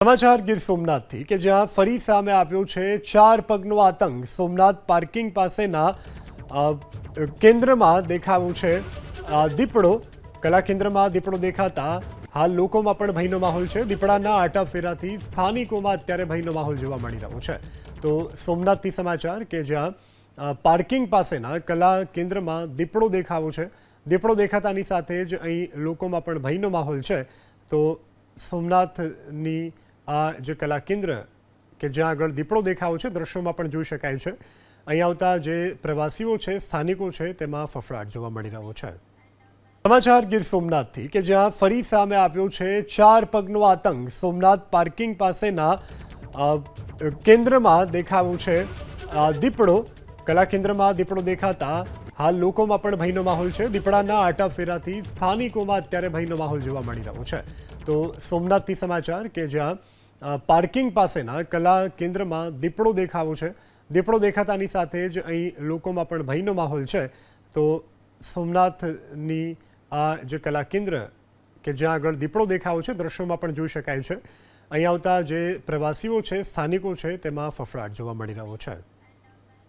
સમાચાર ગીર સોમનાથથી કે જ્યાં ફરી સામે આવ્યો છે ચાર પગનો આતંક। સોમનાથ પાર્કિંગ પાસેના કેન્દ્રમાં દેખાયું છે દીપડો। કલા કેન્દ્રમાં દીપડો દેખાતા હાલ લોકોમાં પણ ભયનો માહોલ છે। દીપડાના આટાફેરાથી સ્થાનિકોમાં અત્યારે ભયનો માહોલ જોવા મળી રહ્યો છે। તો સોમનાથથી સમાચાર કે જ્યાં પાર્કિંગ પાસેના કલા કેન્દ્રમાં દીપડો દેખાયો છે। દીપડો દેખાતાની સાથે જ અહીં લોકોમાં પણ ભયનો માહોલ છે। તો સોમનાથની આ જે કલા કેન્દ્ર કે જ્યાં આગળ દીપડો દેખાયો છે દ્રશ્યોમાં પણ જોઈ શકાય છે। અહીં આવતા જે પ્રવાસીઓ છે સ્થાનિકો છે તેમાં ફફડાટ જોવા મળી રહ્યો છે। સમાચાર ગીર સોમનાથથી કે જ્યાં ફરી સામે આવ્યો છે ચાર પગનો આતંક। સોમનાથ પાર્કિંગ પાસેના કેન્દ્રમાં દેખાયો છે દીપડો। કલા કેન્દ્રમાં દીપડો દેખાતા હાલ લોકોમાં પણ ભયનો માહોલ છે। દીપડાના આટાફેરાથી સ્થાનિકોમાં અત્યારે ભયનો માહોલ જોવા મળી રહ્યો છે। તો સોમનાથથી સમાચાર કે જ્યાં પાર્કિંગ પાસેના કલા કેન્દ્રમાં દીપડો દેખાયો છે। દીપડો દેખાતાની સાથે જ અહીં લોકોમાં પણ ભયનો માહોલ છે। તો સોમનાથની આ જે કલા કેન્દ્ર કે જ્યાં આગળ દીપડો દેખાયો છે દ્રશ્યોમાં પણ જોઈ શકાય છે। અહીં આવતા જે પ્રવાસીઓ છે સ્થાનિકો છે તેમાં ફફડાટ જોવા મળી રહ્યો છે।